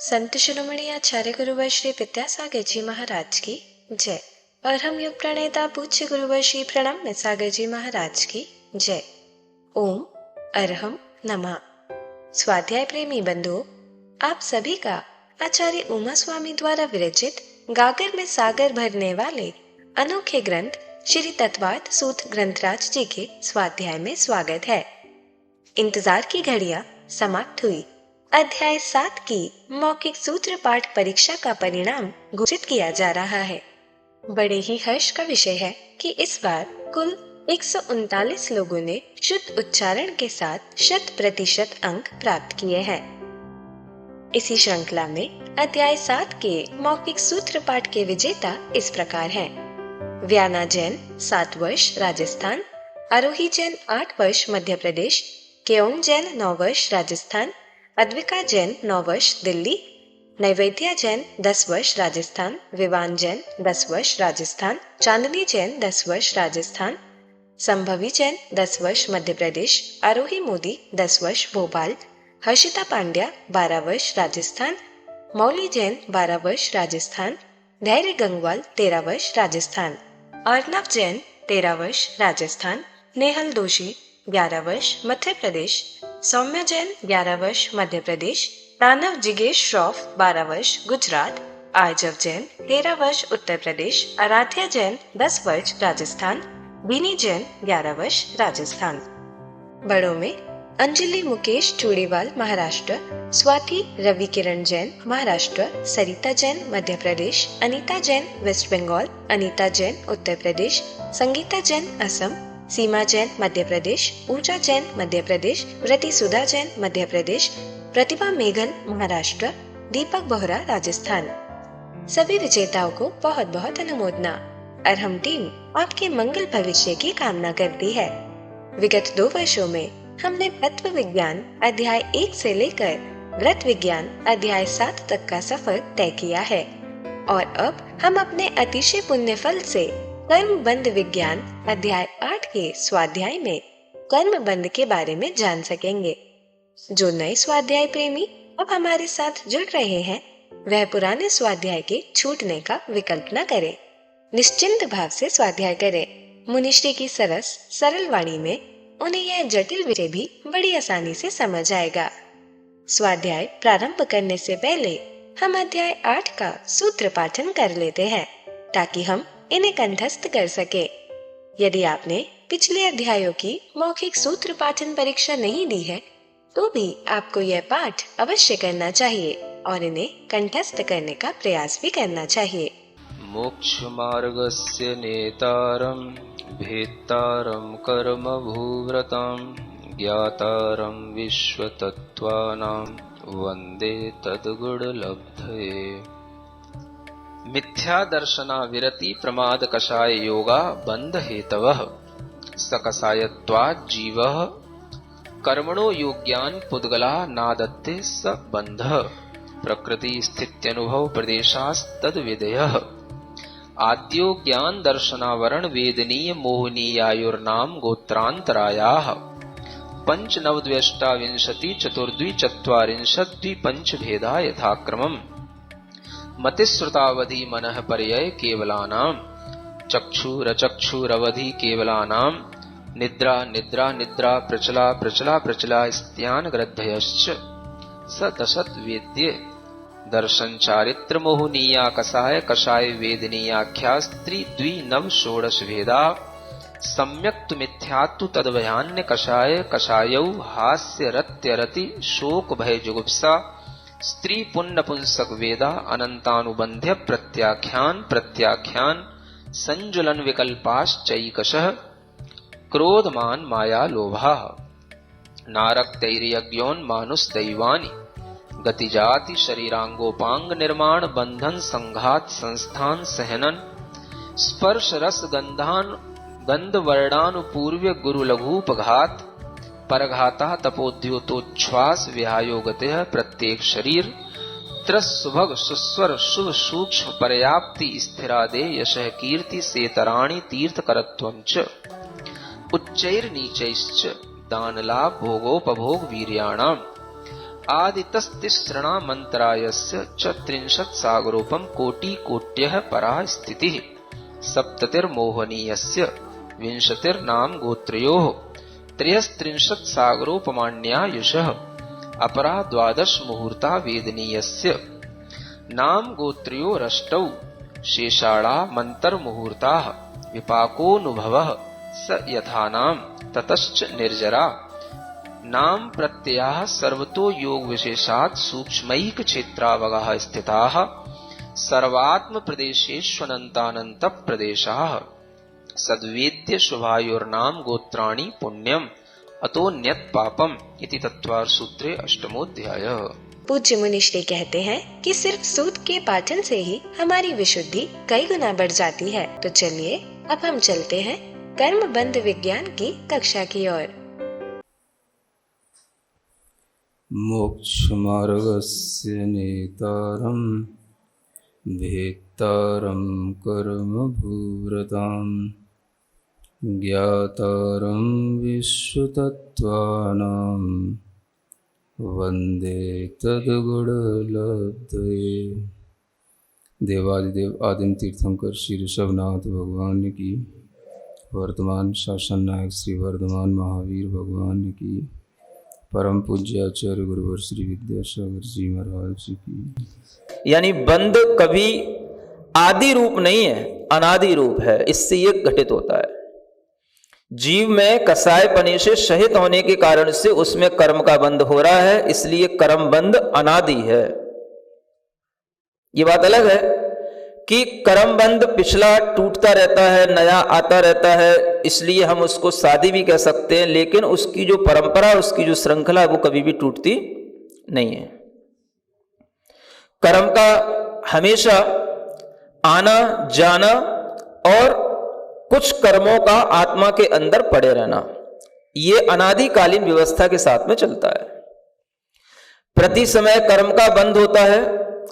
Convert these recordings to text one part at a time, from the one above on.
संत शिरोमणि आचार्य गुरुवर श्री विद्यासागर जी महाराज की जय। और हम युग प्रणेता पूज्य गुरुवर श्री प्रणम्य सागर जी महाराज की जय। ओम अरहम नमः। स्वाध्याय प्रेमी बंधुओं, आप सभी का आचार्य उमा स्वामी द्वारा विरचित गागर में सागर भरने वाले अनोखे ग्रंथ श्री तत्वार्थ सूत्र ग्रंथराज जी के स्वाध्याय में स्वागत है। इंतजार की घड़ियां समाप्त हुई। अध्याय 7 की मौखिक सूत्र पाठ परीक्षा का परिणाम घोषित किया जा रहा है। बड़े ही हर्ष का विषय है कि इस बार कुल 139 लोगों ने शुद्ध उच्चारण के साथ 100% अंक प्राप्त किए हैं। इसी श्रृंखला में अध्याय 7 के मौखिक सूत्र पाठ के विजेता इस प्रकार हैं। व्याना जैन 7 वर्ष राजस्थान, आरोही जैन 8 वर्ष मध्य प्रदेश, केओंग जैन 9 वर्ष राजस्थान, अद्विका जैन 9 वर्ष दिल्ली, नैवेद्या जैन 10 वर्ष राजस्थान, विवान जैन 10 वर्ष राजस्थान, चांदनी जैन 10 वर्ष राजस्थान, संभवी जैन 10 वर्ष मध्य प्रदेश, आरोही मोदी 10 वर्ष भोपाल, हर्षिता पांड्या 12 वर्ष राजस्थान, मौली जैन 12 वर्ष राजस्थान, धैर्य गंगवाल 13 वर्ष राजस्थान, अर्नव जैन 13 वर्ष राजस्थान, नेहल दोषी 11 वर्ष मध्य प्रदेश, सौम्या जैन 11 वर्ष मध्य प्रदेश, दानव जिगेश श्रॉफ 12 वर्ष गुजरात, आर्जव जैन 13 वर्ष उत्तर प्रदेश, आराध्या जैन 10 वर्ष राजस्थान, बीनी जैन 11 वर्ष राजस्थान। बड़ों में अंजलि मुकेश चूड़ीवाल महाराष्ट्र, स्वाति रवि किरण जैन महाराष्ट्र, सरिता जैन मध्य प्रदेश, अनीता जैन वेस्ट बंगाल, अनीता जैन उत्तर प्रदेश, संगीता जैन असम, सीमा जैन मध्य प्रदेश, ऊर्जा जैन मध्य प्रदेश, व्रति सुधा जैन मध्य प्रदेश, प्रतिभा मेघन महाराष्ट्र, दीपक बोहरा राजस्थान। सभी विजेताओं को बहुत बहुत अनुमोदना। अरहम टीम आपके मंगल भविष्य की कामना करती है। विगत 2 वर्षों में हमने तत्व विज्ञान अध्याय 1 से लेकर व्रत विज्ञान अध्याय 7 तक का सफर तय किया है और अब हम अपने अतिशय पुण्य फल से कर्म बंध विज्ञान अध्याय 8 के स्वाध्याय में कर्म बंध के बारे में जान सकेंगे। जो नए स्वाध्याय प्रेमी अब हमारे साथ जुड़ रहे हैं, वह पुराने स्वाध्याय के छूटने का विकल्प न करें। निश्चिंत भाव से स्वाध्याय करें। मुनिश्री की सरस सरल वाणी में उन्हें यह जटिल विषय भी बड़ी आसानी से समझ आएगा। स्वाध्याय प्रारंभ करने से पहले हम अध्याय 8 का सूत्र पाठन कर लेते हैं ताकि हम इन्हें कंठस्थ कर सके। यदि आपने पिछले अध्यायों की मौखिक सूत्र पाठन परीक्षा नहीं दी है, तो भी आपको यह पाठ अवश्य करना चाहिए और इन्हें कंठस्थ करने का प्रयास भी करना चाहिए। मोक्ष मार्गस्य नेतारं भेत्तारं कर्म भूव्रतां ज्ञातारं विश्वतत्त्वानां वन्दे तद्गुणलब्धये। मिथ्या दर्शना विरति प्रमाद कषाय योगा बंध हेतवः सकषायत्वात् जीवः कर्मणो योग्यान पुद्गला नादत्ते स बंधः प्रकृति स्थित्यनुभव प्रदेशास्तद विधेयः आद्यो ज्ञान दर्शनावरण वेदनीय मोहनीयायुर्नाम गोत्रांतरायाः पंचनवद्व्यष्टाविंशति चतुर्द्वि चत्वारिंशत् द्विपंच भेदा यथाक्रमम् मतिश्रुतावधि मनः पर्यय केवलानां चक्षुरचक्षुरवधि केवलानां निद्रा निद्रा निद्रा प्रचला प्रचला प्रचला स्त्यान ग्रद्धयश्च स दशत वेद्य दर्शन चारित्र मोहनीया कषाय कषाय वेदनीयाख्या स्त्री द्वि नव षोडश भेदा सम्यक्तु मिथ्यात्तु तद्भयान्य कषाय कषायौ हास्य रत्यरति शोक भय जुगुप्सा स्त्री पुण्य पुंसक वेदा अनंतानुबंध्य प्रत्याख्यान प्रत्याख्यान संजुलन विकल्पाश्चैकशः क्रोधमान माया लोभा नारक्तैर्यज्ञोन्मानुषदैवानि गतिजाति शरीरांगोपांग निर्माण बंधन संघात संस्थान सहनन स्पर्श रस गंधान गंध वर्णानुपूर्व्य गुरु लघुपघात परघाता तपोद्योतोच्छ्वास विहायोगतः प्रत्येक शरीर त्रस्सुभग सुस्वर शुभ सूक्ष्म पर्याप्ति स्थिरादे यशः कीर्ति सेतराणि तीर्थकरत्वं च उच्चैर्नीचैश्च दानलाभ भोगोपभोग वीर्याणाम् आदितस्तिसृणामन्तरायस्य च 30 सागरोपम कोटिकोट्यः परा स्थितिः सप्ततिर्मोहनीयस्य 20 नाम गोत्रयोः 33 सागरोपमाण्यायुषः अपरा 12 मुहूर्ता वेदनीयस्य नाम गोत्रयोरष्टौ शेषाणा मन्तर्मुहूर्ताः विपाकोऽनुभवः स यथानाम ततश्च निर्जरा नाम प्रत्ययाः सर्वतो योग विशेषात् सूक्ष्मैक क्षेत्रावगाः स्थिताः सर्वात्म प्रदेशेष्वनन्तानन्त प्रदेशाः सद्वेद्य शुभायोर्नाम गोत्राणि पुण्यम अतोन्यत पापम इति तत्वार सूत्रे अष्टमोध्यायः। पूज्य मुनिश्री कहते हैं कि सिर्फ सूत के पाठन से ही हमारी विशुद्धि कई गुना बढ़ जाती है। तो चलिए अब हम चलते हैं कर्म बंध विज्ञान की कक्षा की ओर। मोक्षमार्गस्य नेतारं भेत्तारं कर्मभूरतां ज्ञातारं विश्वतत्त्वानां वन्दे तद्गुणलब्धये। देवादिदेव आदिम तीर्थंकर श्री ऋषभनाथ भगवान की, वर्तमान शासन नायक श्री वर्धमान महावीर भगवान की, परम पूज्य आचार्य गुरुवर श्री विद्यासागर जी महाराज जी की। यानी बंध कभी आदि रूप नहीं है, अनादि रूप है। इससे ये घटित होता है। जीव में कसायपने से सहित होने के कारण से उसमें कर्म का बंध हो रहा है, इसलिए कर्म बंध अनादि है। ये बात अलग है कि कर्म बंध पिछला टूटता रहता है, नया आता रहता है, इसलिए हम उसको शादी भी कह सकते हैं, लेकिन उसकी जो परंपरा, उसकी जो श्रृंखला, वो कभी भी टूटती नहीं है। कर्म का हमेशा आना जाना और कुछ कर्मों का आत्मा के अंदर पड़े रहना, ये अनादिकालीन व्यवस्था के साथ में चलता है। प्रति समय कर्म का बंध होता है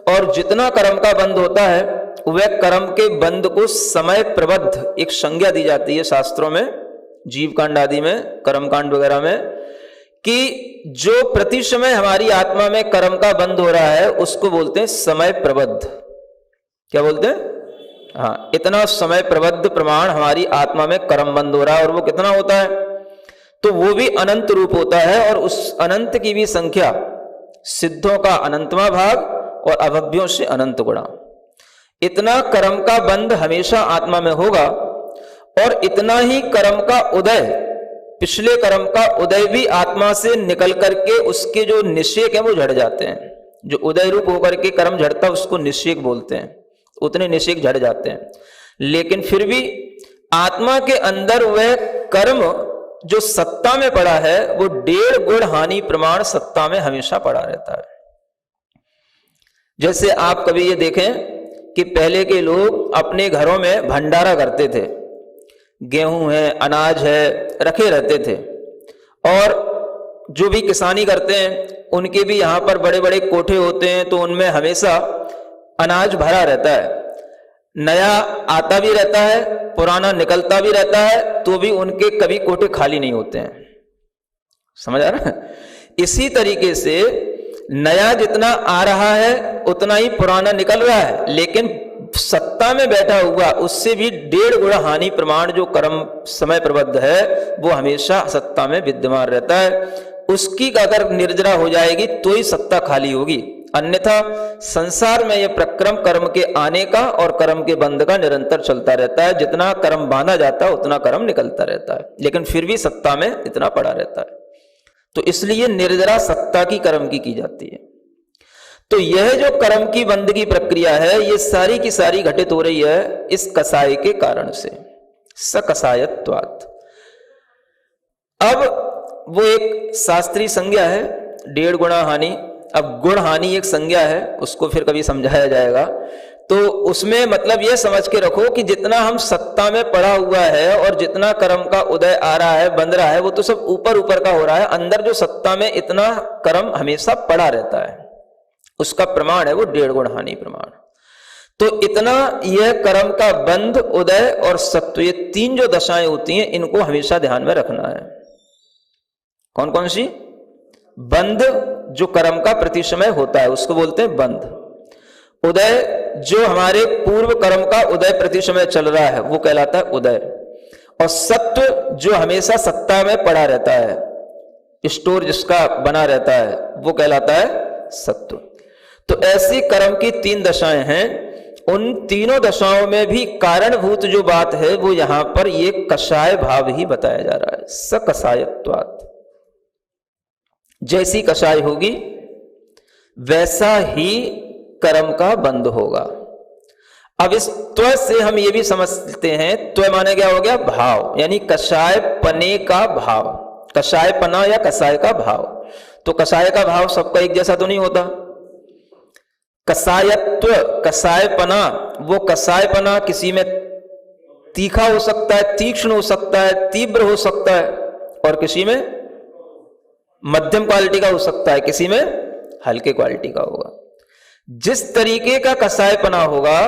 और जितना कर्म का बंध होता है वह कर्म के बंध को समय प्रबद्ध एक संज्ञा दी जाती है शास्त्रों में, जीव कांड आदि में, कर्म कांड वगैरह में, कि जो प्रति समय हमारी आत्मा में कर्म का बंध हो रहा है उसको बोलते हैं समय प्रबद्ध। क्या बोलते हैं? हाँ, इतना समय प्रबद्ध प्रमाण हमारी आत्मा में कर्म बंध हो रहा है। और वो कितना होता है? तो वो भी अनंत रूप होता है, और उस अनंत की भी संख्या सिद्धों का अनंतवा भाग और अभव्यों से अनंत गुणा। इतना कर्म का बंध हमेशा आत्मा में होगा, और इतना ही कर्म का उदय, पिछले कर्म का उदय भी आत्मा से निकल करके उसके जो निषेक है वो झड़ जाते हैं। जो उदय रूप होकर के कर्म झड़ता है उसको निषेक बोलते हैं, उतने निषेक झड़ जाते हैं। लेकिन फिर भी आत्मा के अंदर वह कर्म जो सत्ता में पड़ा है वो 1.5 गुण हानि प्रमाण सत्ता में हमेशा पड़ा रहता है। जैसे आप कभी ये देखें कि पहले के लोग अपने घरों में भंडारा करते थे, गेहूं है, अनाज है, रखे रहते थे। और जो भी किसानी करते हैं उनके भी यहाँ पर बड़े बड़े कोठे होते हैं, तो उनमें हमेशा अनाज भरा रहता है, नया आता भी रहता है, पुराना निकलता भी रहता है, तो भी उनके कभी कोठे खाली नहीं होते हैं। समझ आ रहा है? इसी तरीके से नया जितना आ रहा है उतना ही पुराना निकल रहा है, लेकिन सत्ता में बैठा हुआ उससे भी 1.5 गुण हानि प्रमाण जो कर्म समय प्रबद्ध है वो हमेशा सत्ता में विद्यमान रहता है। उसकी अगर निर्जरा हो जाएगी तो ही सत्ता खाली होगी, अन्यथा संसार में यह प्रक्रम कर्म के आने का और कर्म के बंध का निरंतर चलता रहता है। जितना कर्म बांधा जाता है उतना कर्म निकलता रहता है, लेकिन फिर भी सत्ता में इतना पड़ा रहता है। तो इसलिए निर्जरा सत्ता की कर्म की जाती है। तो यह जो कर्म की बंध की प्रक्रिया है ये सारी की सारी घटित हो रही है इस कसाय के कारण से, सकसायत्वात्। अब वो एक शास्त्रीय संज्ञा है 1.5 गुणा हानि। अब गुण हानि एक संज्ञा है, उसको फिर कभी समझाया जाएगा। तो उसमें मतलब यह समझ के रखो कि जितना हम सत्ता में पड़ा हुआ है और जितना कर्म का उदय आ रहा है, बंध रहा है, वो तो सब ऊपर ऊपर का हो रहा है। अंदर जो सत्ता में इतना कर्म हमेशा पड़ा रहता है, उसका प्रमाण है वो 1.5 गुण हानि प्रमाण। तो इतना यह कर्म का बंध, उदय और सत्व, ये 3 जो दशाएं होती हैं इनको हमेशा ध्यान में रखना है। कौन कौन सी बंध जो कर्म का प्रतिसमय होता है उसको बोलते हैं बंध। उदय जो हमारे पूर्व कर्म का उदय प्रतिसमय चल रहा है वो कहलाता है उदय। और सत्व जो हमेशा सत्ता में पड़ा रहता है, स्टोर जिसका बना रहता है, वो कहलाता है सत्व। तो ऐसी कर्म की 3 दशाएं हैं। उन तीनों दशाओं में भी कारणभूत जो बात है वो यहां पर ये कषाय भाव ही बताया जा रहा है। सकषायत्वात्, जैसी कषाय होगी वैसा ही कर्म का बंध होगा। अब इस त्व से हम ये भी समझते हैं, त्व माने क्या हो गया? भाव, यानी कषाय पने का भाव, कषाय पना या कषाय का भाव। तो कषाय का भाव सबका एक जैसा तो नहीं होता। कषायत्व, कषायपना, वो कषायपना किसी में तीखा हो सकता है, तीक्ष्ण हो सकता है, तीव्र हो सकता है, और किसी में मध्यम क्वालिटी का हो सकता है, किसी में हल्के क्वालिटी का होगा। जिस तरीके का कषायपना होगा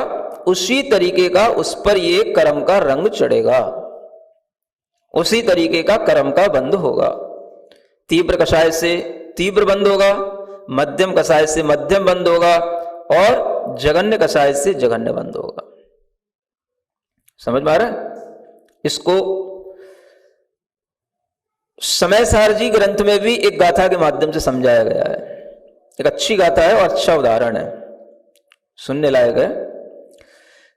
उसी तरीके का उस पर ये कर्म का रंग चढ़ेगा, उसी तरीके का कर्म का बंध होगा। तीव्र कषाय से तीव्र बंध होगा, मध्यम कषाय से मध्यम बंध होगा, और जघन्य कषाय से जघन्य बंध होगा। समझ में आ रहा है? इसको समय सार जी ग्रंथ में भी एक गाथा के माध्यम से समझाया गया है। एक अच्छी गाथा है और अच्छा उदाहरण है, सुनने लायक है।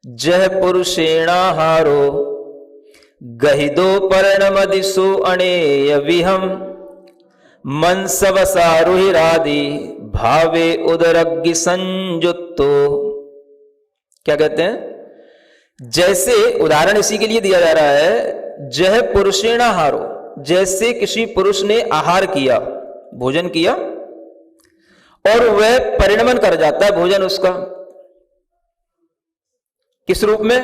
जह पुरुषेणाहारो गहिदो पर्णमदिसु अणेय विहम मनसवसारुहिरादि भावे उदरग्नि संयुक्तो। क्या कहते हैं? जैसे, उदाहरण इसी के लिए दिया जा रहा है, जह पुरुषेणाहारो, जैसे किसी पुरुष ने आहार किया, भोजन किया, और वह परिणमन कर जाता है भोजन उसका। किस रूप में?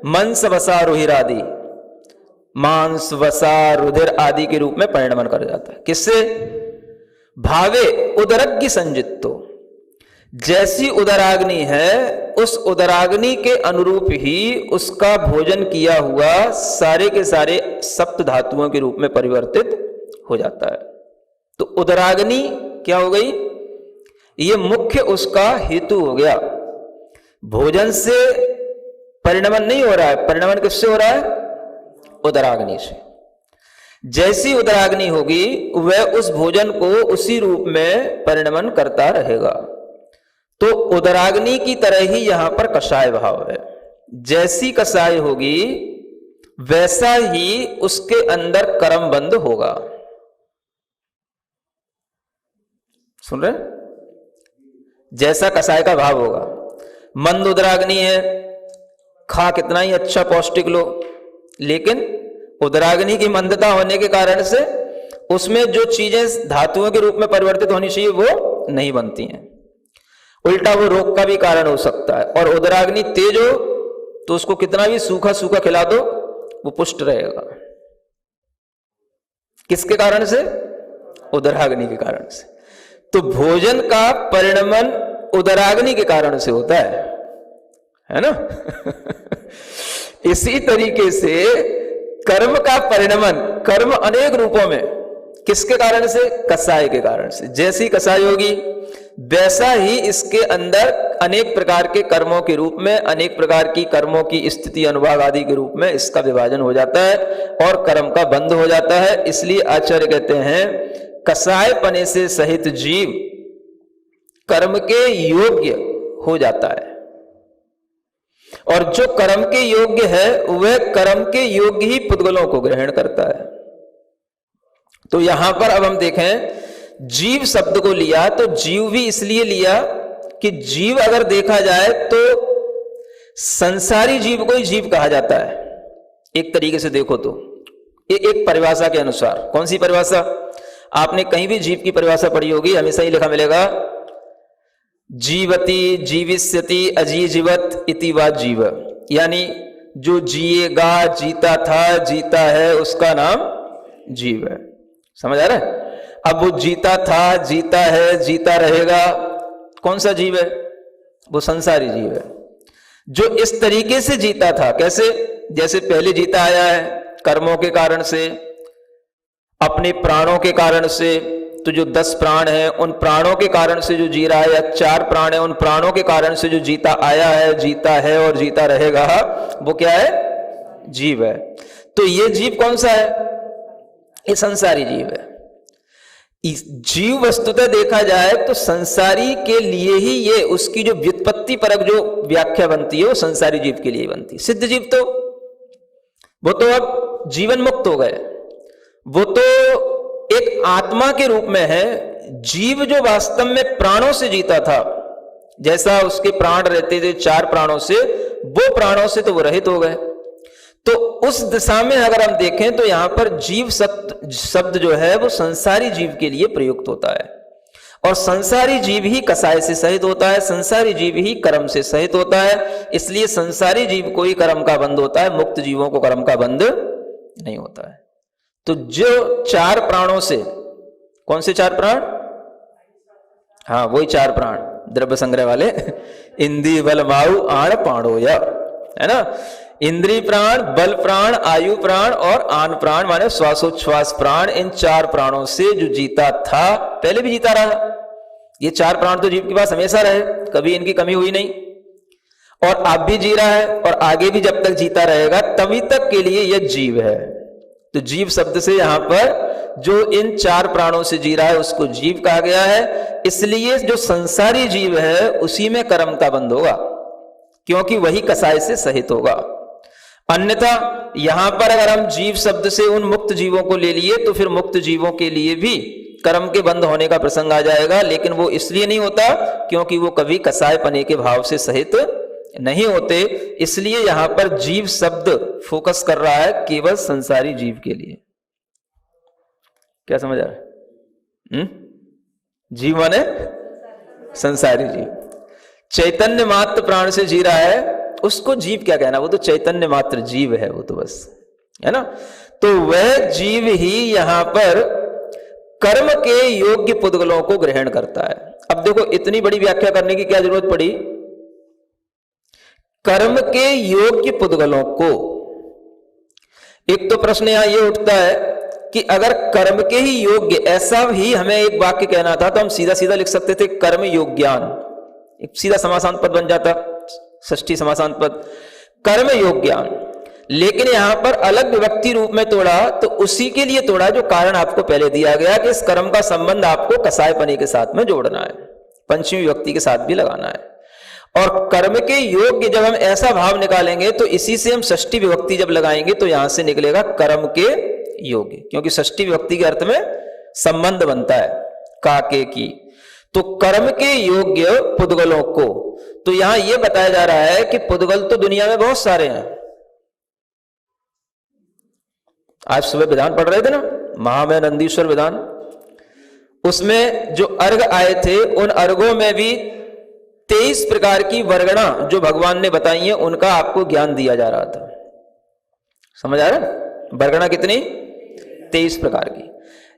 मंस वसा रुधिर आदि, मांस वसा रुधिर आदि के रूप में परिणमन कर जाता है। किससे? भावे उदरग्नि संजित्तो, जैसी उदराग्नि है उस उदराग्नि के अनुरूप ही उसका भोजन किया हुआ सारे के सारे सप्त धातुओं के रूप में परिवर्तित हो जाता है। तो उदराग्नि क्या हो गई? ये मुख्य उसका हेतु हो गया। भोजन से परिणमन नहीं हो रहा है, परिणमन किससे हो रहा है? उदराग्नि से। जैसी उदराग्नि होगी वह उस भोजन को उसी रूप में परिणमन करता रहेगा। तो उदराग्नि की तरह ही यहां पर कषाय भाव है। जैसी कषाय होगी वैसा ही उसके अंदर कर्म बंध होगा। सुन रहे? जैसा कषाय का भाव होगा। मंद उदराग्नि है, खा कितना ही अच्छा पौष्टिक लो, लेकिन उदराग्नि की मंदता होने के कारण से उसमें जो चीजें धातुओं के रूप में परिवर्तित होनी चाहिए वो नहीं बनती हैं। उल्टा वो रोग का भी कारण हो सकता है। और उदराग्नि तेज हो तो उसको कितना भी सूखा सूखा खिला दो वो पुष्ट रहेगा। किसके कारण से? उदराग्नि के कारण से। तो भोजन का परिणमन उदराग्नि के कारण से होता है ना? इसी तरीके से कर्म का परिणमन, कर्म अनेक रूपों में, किसके कारण से? कषाय के कारण से। जैसी कषाय होगी वैसा ही इसके अंदर अनेक प्रकार के कर्मों के रूप में, अनेक प्रकार की कर्मों की स्थिति अनुभाग आदि के रूप में इसका विभाजन हो जाता है और कर्म का बंध हो जाता है। इसलिए आचार्य कहते हैं कषाय पने से सहित जीव कर्म के योग्य हो जाता है, और जो कर्म के योग्य है वह कर्म के योग्य ही पुद्गलों को ग्रहण करता है। तो यहां पर अब हम देखें, जीव शब्द को लिया तो जीव भी इसलिए लिया कि जीव अगर देखा जाए तो संसारी जीव को ही जीव कहा जाता है। एक तरीके से देखो तो एक परिभाषा के अनुसार। कौन सी परिभाषा? आपने कहीं भी जीव की परिभाषा पढ़ी होगी, हमेशा ही लिखा मिलेगा जीवति जीविष्यति अजीजीवत इति वा जीव, यानी जो जिएगा, जीता था, जीता है, उसका नाम जीव है। समझ आ रहा है? अब वो जीता था, जीता है, जीता रहेगा, कौन सा जीव है? वो संसारी जीव है जो इस तरीके से जीता था। कैसे? जैसे पहले जीता आया है कर्मों के कारण से, अपने प्राणों के कारण से, तो जो 10 प्राण है उन प्राणों के कारण से जो जी रहा है, या 4 प्राण है उन प्राणों के कारण से जो जीता आया है, जीता है और जीता रहेगा, वो क्या है? जीव है। तो ये जीव कौन सा है? ये संसारी जीव है। जीव वस्तुतः देखा जाए तो संसारी के लिए ही ये उसकी जो व्युत्पत्ति परक जो व्याख्या बनती है वो संसारी जीव के लिए बनती है। सिद्ध जीव तो वो तो अब जीवन मुक्त हो गए, वो तो एक आत्मा के रूप में है। जीव जो वास्तव में प्राणों से जीता था, जैसा उसके प्राण रहते थे 4 प्राणों से, वो प्राणों से तो वो रहित हो गए। तो उस दिशा में अगर हम देखें तो यहां पर जीव शब्द जो है वो संसारी जीव के लिए प्रयुक्त होता है। और संसारी जीव ही कसाय से सहित होता है, संसारी जीव ही कर्म से सहित होता है। इसलिए संसारी जीव को ही कर्म का बंध होता है, मुक्त जीवों को कर्म का बंध नहीं होता है। तो जो 4 प्राणों से, कौन से 4 प्राण? हाँ, वही 4 प्राण द्रव्य संग्रह वाले इंद्रिय बल वायु आण पाणो या, है ना। इंद्रिय प्राण, बल प्राण, आयु प्राण और आन प्राण माने श्वासोच्छ्वास प्राण। इन 4 प्राणों से जो जीता था, पहले भी जीता रहा। ये 4 प्राण तो जीव के पास हमेशा रहे, कभी इनकी कमी हुई नहीं, और अब भी जी रहा है और आगे भी जब तक जीता रहेगा तभी तक के लिए यह जीव है। तो जीव शब्द से यहां पर जो इन 4 प्राणों से जी रहा है उसको जीव कहा गया है। इसलिए जो संसारी जीव है उसी में कर्म का बंध होगा, क्योंकि वही कसाय से सहित होगा। अन्यथा यहां पर अगर हम जीव शब्द से उन मुक्त जीवों को ले लिए तो फिर मुक्त जीवों के लिए भी कर्म के बंध होने का प्रसंग आ जाएगा, लेकिन वो इसलिए नहीं होता क्योंकि वो कभी कसाय पने के भाव से सहित नहीं होते। इसलिए यहां पर जीव शब्द फोकस कर रहा है केवल संसारी जीव के लिए। क्या समझ आ रहा है? जीव माने संसारी जीव। चैतन्य मात्र प्राण से जी रहा है उसको जीव क्या कहना, वो तो चैतन्य मात्र जीव है, वो तो बस, है ना। तो वह जीव ही यहां पर कर्म के योग्य पुद्गलों को ग्रहण करता है। अब देखो इतनी बड़ी व्याख्या करने की क्या जरूरत पड़ी? कर्म के योग्य पुद्गलों को। एक तो प्रश्न यहां यह उठता है कि अगर कर्म के ही योग्य, ऐसा ही हमें एक वाक्य कहना था तो हम सीधा सीधा लिख सकते थे कर्म योग्यान, एक सीधा समासांत पद बन जाता, षष्ठी समासांत पद, कर्म योग्यान। लेकिन यहां पर अलग विभक्ति रूप में तोड़ा तो उसी के लिए तोड़ा जो कारण आपको पहले दिया गया कि इस कर्म का संबंध आपको कसायपनी के साथ में जोड़ना है, पंचमी विभक्ति के साथ भी लगाना है। और कर्म के योग्य जब हम ऐसा भाव निकालेंगे तो इसी से हम षष्ठी विभक्ति जब लगाएंगे तो यहां से निकलेगा कर्म के योग्य, क्योंकि षष्ठी विभक्ति के अर्थ में संबंध बनता है काके की। तो कर्म के योग्य पुद्गलों को, तो यहां यह बताया जा रहा है कि पुद्गल तो दुनिया में बहुत सारे हैं। आज सुबह विधान पढ़ रहे थे ना, महामय नंदीश्वर विधान, उसमें जो अर्घ आए थे उन अर्घों में भी 23 प्रकार की वर्गणा जो भगवान ने बताई है उनका आपको ज्ञान दिया जा रहा था। समझ आ रहा है? वर्गणा कितनी? 23 प्रकार की।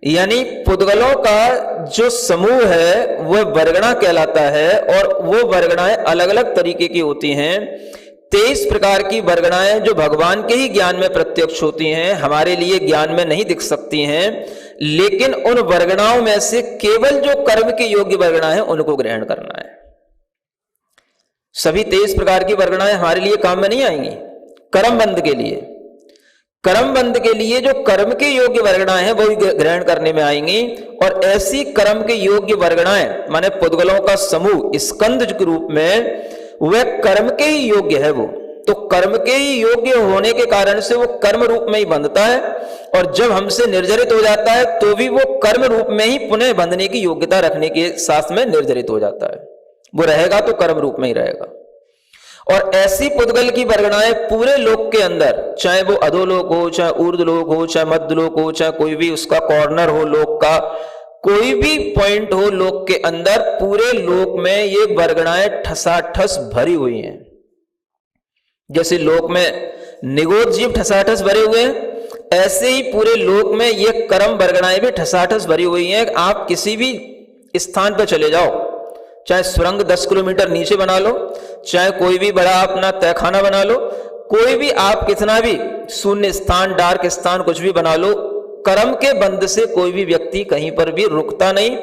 यानी पुद्गलों का जो समूह है वह वर्गणा कहलाता है, और वो वर्गणाएं अलग अलग तरीके की होती हैं। 23 प्रकार की वर्गणाएं जो भगवान के ही ज्ञान में प्रत्यक्ष होती हैं, हमारे लिए ज्ञान में नहीं दिख सकती हैं, लेकिन उन वर्गणाओं में से केवल जो कर्म के योग्य वर्गणा है उनको ग्रहण करना है। सभी 23 प्रकार की वर्गणाएं हमारे लिए काम में नहीं आएंगी। कर्म बंध के लिए, कर्म बंध के लिए जो कर्म के योग्य वर्गणाएं हैं वो ग्रहण करने में आएंगी। और ऐसी कर्म के योग्य वर्गणाएं माने पुद्गलों का समूह स्कंद के रूप में वह कर्म के ही योग्य है। वो तो कर्म के ही योग्य होने के कारण से वो कर्म रूप में ही बंधता है, और जब हमसे निर्जरित हो जाता है तो भी वो कर्म रूप में ही पुनः बंधने की योग्यता रखने के साथ में निर्जरित हो जाता है। वो रहेगा तो कर्म रूप में ही रहेगा। और ऐसी पुद्गल की वर्गणाएं पूरे लोक के अंदर, चाहे वो अधोलोक हो, चाहे ऊर्ध्वलोक हो, चाहे मध्यलोक हो, चाहे कोई भी उसका कॉर्नर हो लोक का, कोई भी पॉइंट हो लोक के अंदर, पूरे लोक में ये वर्गणाएं ठसाठस भरी हुई हैं। जैसे लोक में निगोद जीव ठसाठस भरे हुए हैं, ऐसे ही पूरे लोक में ये कर्म वर्गणाएं भी ठसाठस भरी हुई हैं। आप किसी भी स्थान पर चले जाओ, चाहे सुरंग 10 किलोमीटर नीचे बना लो, चाहे कोई भी बड़ा अपना तहखाना बना लो, कोई भी आप कितना भी शून्य स्थान, डार्क स्थान कुछ भी बना लो, कर्म के बंध से कोई भी व्यक्ति कहीं पर भी रुकता नहीं,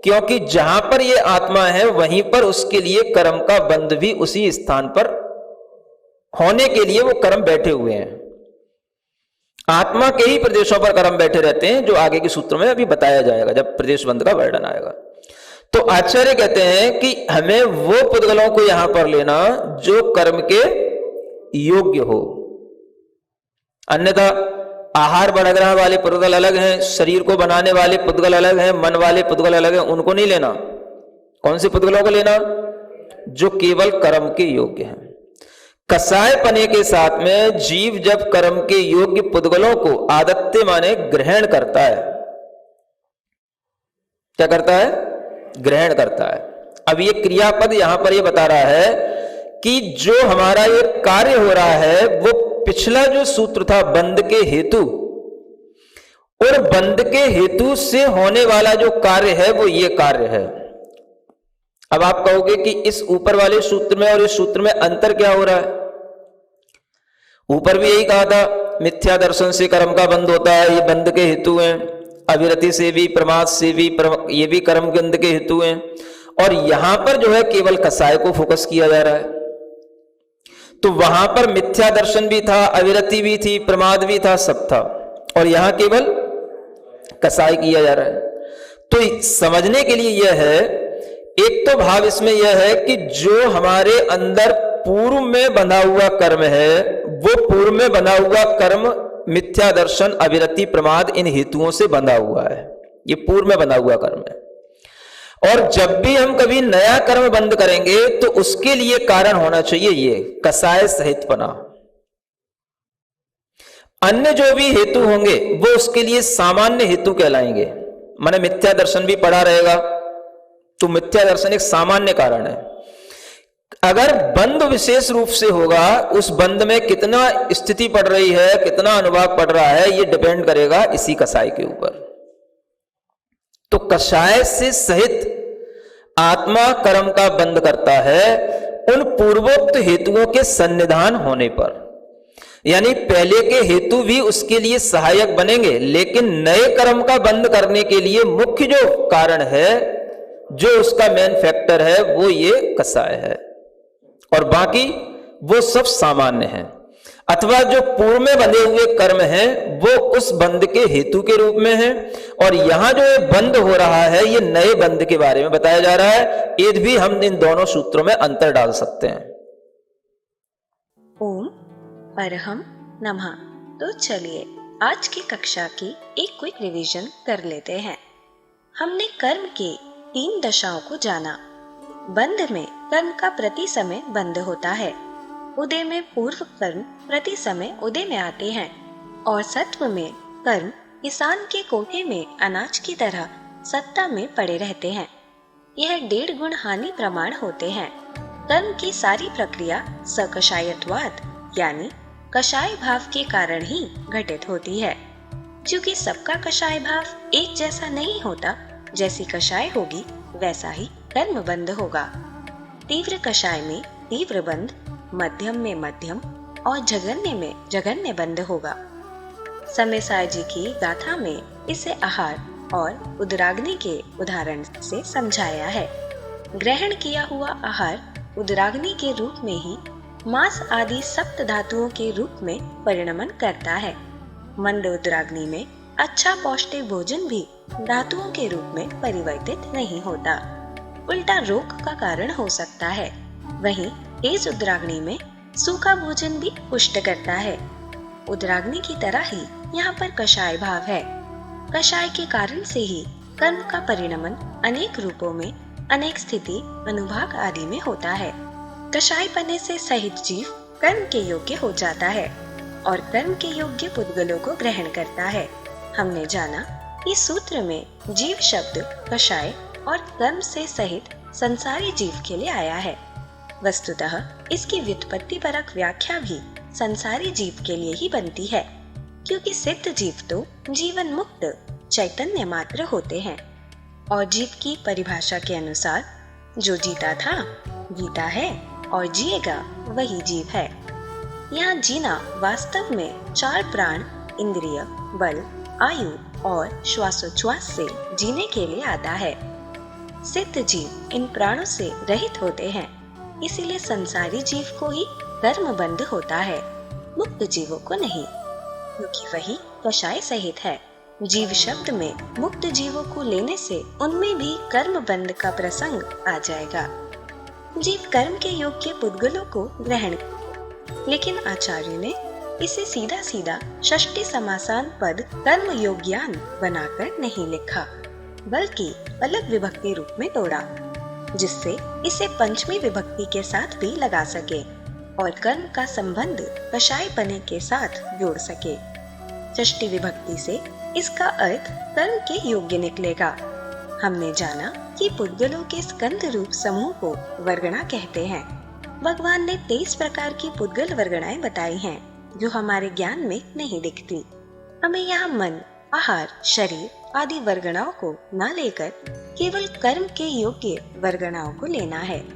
क्योंकि जहां पर ये आत्मा है वहीं पर उसके लिए कर्म का बंध भी उसी स्थान पर होने के लिए वो कर्म बैठे हुए हैं। आत्मा के ही प्रदेशों पर कर्म बैठे रहते हैं, जो आगे के सूत्र में अभी बताया जाएगा जब प्रदेश बंध का वर्णन आएगा। तो आचार्य कहते हैं कि हमें वो पुद्गलों को यहां पर लेना जो कर्म के योग्य हो, अन्यथा आहार बढ़ग्रह वाले पुद्गल अलग हैं, शरीर को बनाने वाले पुद्गल अलग हैं, मन वाले पुद्गल अलग हैं, उनको नहीं लेना। कौन से पुद्गलों को लेना? जो केवल कर्म के योग्य हैं। कसाय पने के साथ में जीव जब कर्म के योग्य पुद्गलों को आदत्य माने ग्रहण करता है, क्या करता है? ग्रहण करता है। अब ये क्रियापद यहां पर ये बता रहा है कि जो हमारा ये कार्य हो रहा है वो पिछला जो सूत्र था बंध के हेतु, और बंध के हेतु से होने वाला जो कार्य है वो ये कार्य है। अब आप कहोगे कि इस ऊपर वाले सूत्र में और इस सूत्र में अंतर क्या हो रहा है? ऊपर भी यही कहा था, मिथ्या दर्शन से कर्म का बंध होता है, ये बंध के हेतु हैं। अविरति से भी, प्रमाद से भी, ये भी कर्म बंध के हेतु हैं। और यहां पर जो है केवल कसाय को फोकस किया जा रहा है। तो वहां पर मिथ्या दर्शन भी था, अविरति भी थी, प्रमाद भी था, सब था, और यहां केवल कसाय किया जा रहा है। तो समझने के लिए यह है, एक तो भाव इसमें यह है कि जो हमारे अंदर पूर्व में बंधा हुआ कर्म है, वो पूर्व में बंधा हुआ कर्म मिथ्या दर्शन, अविरति, प्रमाद इन हेतुओं से बंधा हुआ है। ये पूर्व में बंधा हुआ कर्म है। और जब भी हम कभी नया कर्म बंद करेंगे तो उसके लिए कारण होना चाहिए ये कसाय सहितपना। अन्य जो भी हेतु होंगे वो उसके लिए सामान्य हेतु कहलाएंगे। माने मिथ्या दर्शन भी पड़ा रहेगा तो मिथ्या दर्शन एक सामान्य कारण है। अगर बंध विशेष रूप से होगा, उस बंध में कितना स्थिति पड़ रही है, कितना अनुभाग पड़ रहा है, ये डिपेंड करेगा इसी कसाय के ऊपर। तो कषाय से सहित आत्मा कर्म का बंध करता है उन पूर्वोक्त हेतुओं के सन्निधान होने पर। यानी पहले के हेतु भी उसके लिए सहायक बनेंगे, लेकिन नए कर्म का बंध करने के लिए मुख्य जो कारण है, जो उसका मेन फैक्टर है, वो ये कषाय है, और बाकी वो सब सामान्य है। अथवा जो पूर्व में बंधे हुए कर्म हैं वो उस बंध के हेतु के रूप में है, और यहां जो बंध हो रहा है ये नए बंध के बारे में बताया जा रहा है। यदि भी हम इन दोनों सूत्रों में अंतर डाल सकते हैं। ओम अरहम नमः। तो चलिए आज की कक्षा की एक क्विक रिवीजन कर लेते हैं। हमने कर्म के 3 दशाओं को जाना। बंध में कर्म का प्रति समय बंध होता है, उदय में पूर्व कर्म प्रति समय उदय में आते हैं, और सत्व में कर्म किसान के कोठे में अनाज की तरह सत्ता में पड़े रहते हैं। यह 1.5 गुण हानि प्रमाण होते हैं। कर्म की सारी प्रक्रिया सकषायत्वाद यानी कषाय भाव के कारण ही घटित होती है। क्योंकि सबका कषाय भाव एक जैसा नहीं होता, जैसी कषाय होगी वैसा ही कर्म बंध होगा। तीव्र कषाय में तीव्र बंध, मध्यम में मध्यम और जघन्य में जघन्य बंध होगा। समयसाय जी की गाथा में इसे आहार और उदराग्नि के उदाहरण से समझाया है। ग्रहण किया हुआ आहार उदराग्नि के रूप में ही मांस आदि सप्त धातुओं के रूप में परिणमन करता है। मंद उदराग्नि में अच्छा पौष्टिक भोजन भी धातुओं के रूप में परिवर्तित नहीं होता, उल्टा रोग का कारण हो सकता है। वहीं तेज उदराग्नि में सूखा भोजन भी पुष्ट करता है। उदराग्नि की तरह ही यहाँ पर कषाय भाव है। कषाय के कारण से ही कर्म का परिणमन अनेक रूपों में, अनेक स्थिति, अनुभाग आदि में होता है। कषाय पने से सहित जीव कर्म के योग्य हो जाता है और कर्म के योग्य पुद्गलों को ग्रहण करता है। हमने जाना कि सूत्र में जीव शब्द कषाय और कर्म से सहित संसारी जीव के लिए आया है। वस्तुतः इसकी व्युत्पत्ति परक व्याख्या भी संसारी जीव के लिए ही बनती है, क्योंकि सिद्ध जीव तो जीवन मुक्त चैतन्य मात्र होते हैं, और जीव की परिभाषा के अनुसार जो जीता था, जीता है और जिएगा वही जीव है। यहाँ जीना वास्तव में 4 प्राण, इंद्रिय, बल, आयु और श्वासोच्छ्वास से जीने के लिए आता है। सिद्ध जीव इन प्राणों से रहित होते हैं, इसीलिए संसारी जीव को ही कर्म बंध होता है, मुक्त जीवों को नहीं, क्योंकि वही कषाय सहित है। जीव शब्द में मुक्त जीवों को लेने से उनमें भी कर्म बंध का प्रसंग आ जाएगा। जीव कर्म के योग्य पुद्गलों को ग्रहण, लेकिन आचार्य ने इसे सीधा सीधा षष्ठी समासान पद कर्म योग्यान बनाकर नहीं लिखा, बल्कि अलग विभक्ति रूप में तोड़ा, जिससे इसे पंचमी विभक्ति के साथ भी लगा सके और कर्म का संबंध कषाय पने के साथ जोड़ सके। षष्ठी विभक्ति से इसका अर्थ कर्म के योग्य निकलेगा। हमने जाना कि पुद्गलों के स्कंद रूप समूह को वर्गणा कहते हैं। भगवान ने 23 प्रकार की पुद्गल वर्गणाएं बताई हैं, जो हमारे ज्ञान में नहीं दिखती। हमें यहाँ मन, आहार, शरीर आदि वर्गणाओं को न लेकर केवल कर्म के योग्य वर्गणाओं को लेना है।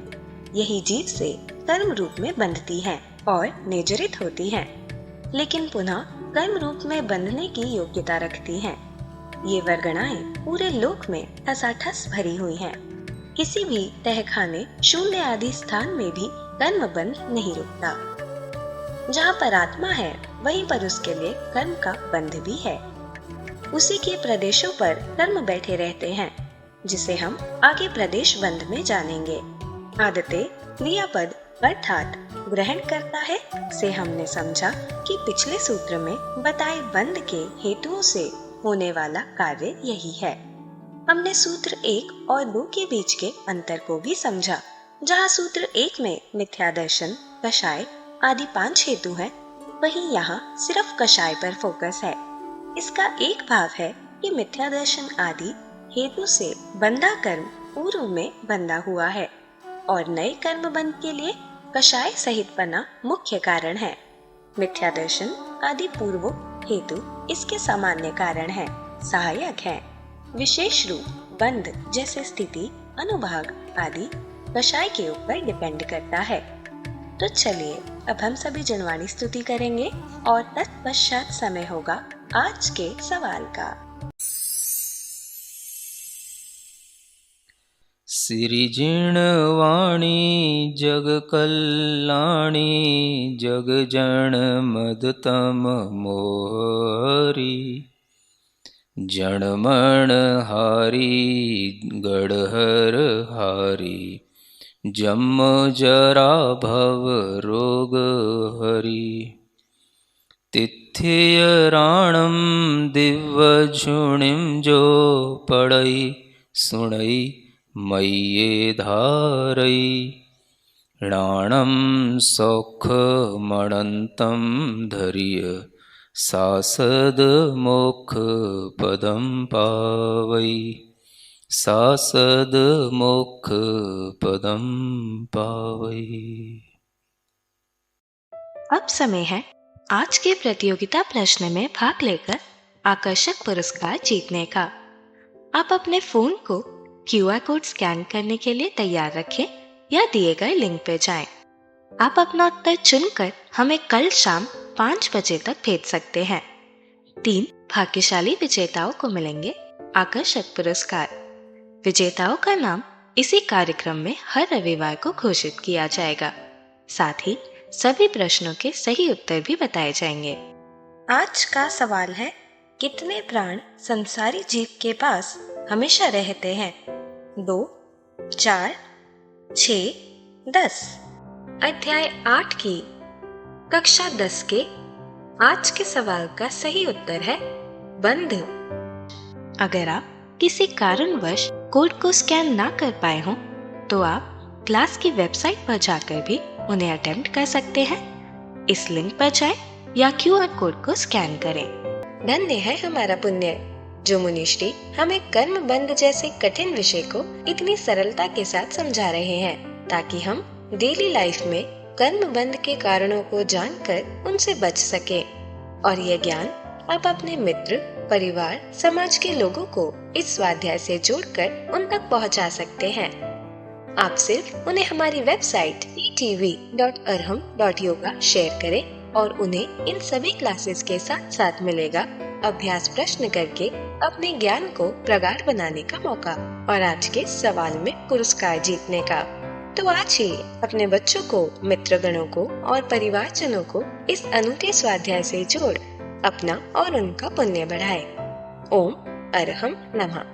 यही जीव से कर्म रूप में बंधती हैं और निर्जरित होती हैं, लेकिन पुनः कर्म रूप में बंधने की योग्यता रखती हैं। ये वर्गणाएं पूरे लोक में ठसाठस भरी हुई हैं। किसी भी तहखाने, शून्य आदि स्थान में भी कर्म बंध नहीं रुकता। जहाँ पर आत्मा है, वहीं पर उसके लिए कर्म का बंध भी है। उसी के प्रदेशों पर कर्म बैठे रहते हैं, जिसे हम आगे प्रदेश बंध में जानेंगे। आदते क्रियापद अर्थात ग्रहण करता है से हमने समझा कि पिछले सूत्र में बताए बंध के हेतुओं से होने वाला कार्य यही है। हमने सूत्र 1 और 2 के बीच के अंतर को भी समझा। जहाँ सूत्र 1 में मिथ्या दर्शन, कषाय आदि 5 हेतु हैं, वहीं यहाँ सिर्फ कषाय पर फोकस है। इसका एक भाव है कि मिथ्या दर्शन आदि हेतु से बंधा कर्म पूर्व में बंधा हुआ है और नए कर्म बंध के लिए कषाय सहित पना मुख्य कारण है। मिथ्या दर्शन आदि पूर्व हेतु इसके सामान्य कारण है, सहायक है। विशेष रूप बंध जैसे स्थिति, अनुभाग आदि कषाय के ऊपर डिपेंड करता है। तो चलिए अब हम सभी जनवाणी स्तुति करेंगे और तत्पश्चात समय होगा आज के सवाल का। सिरिजिणवाणी जग कल्याणी जग जन मदतम मोहरी जनमण हारी गढ़हर हारी जम जरा भव रोग हरि तिथियराणम दिव्य झुणिम जो पढ़ई सुणई मय्ये धारई राणम सौख मणंतम धरिय सासद मोक्ष पदम पावई सासद मोक्ष पदम पावई। अब समय है आज के प्रतियोगिता प्रश्न में भाग लेकर आकर्षक पुरस्कार जीतने का। आप अपने फोन को QR कोड स्कैन करने के लिए तैयार रखें या दिए गए लिंक पे जाएं। आप अपना उत्तर चुनकर हमें कल शाम 5 बजे तक भेज सकते हैं। 3 भाग्यशाली विजेताओं को मिलेंगे आकर्षक पुरस्कार। विजेताओं का नाम इसी कार्यक्रम में हर रविवार को घोषित किया जाएगा। साथ ही सभी प्रश्नों के सही उत्तर भी बताए जाएंगे। आज का सवाल है, कितने प्राण संसारी जीव के पास हमेशा रहते हैं? 2, 4, 6, 10। अध्याय 8 की कक्षा 10 के आज के सवाल का सही उत्तर है बंध। अगर आप किसी कारणवश कोड को स्कैन ना कर पाए हों, तो आप क्लास की वेबसाइट पर जाकर भी उन्हें अटेम्प्ट कर सकते हैं। इस लिंक पर जाएं या QR कोड को स्कैन करें। धन्य है हमारा पुण्य जो मुनिश्री हमें कर्म बंध जैसे कठिन विषय को इतनी सरलता के साथ समझा रहे हैं, ताकि हम डेली लाइफ में कर्म बंध के कारणों को जानकर उनसे बच सके। और यह ज्ञान आप अपने मित्र, परिवार, समाज के लोगों को इस स्वाध्याय से जोड़कर उन तक पहुंचा सकते हैं। आप सिर्फ उन्हें हमारी वेबसाइट etv.arham.yoga शेयर करें और उन्हें इन सभी क्लासेस के साथ साथ मिलेगा अभ्यास प्रश्न करके अपने ज्ञान को प्रगाढ़ बनाने का मौका और आज के सवाल में पुरस्कार जीतने का। तो आज ही अपने बच्चों को, मित्रगणों को और परिवारजनों को इस अनूठे स्वाध्याय से जोड़ अपना और उनका पुण्य बढ़ाए। ओम अरहम नमः।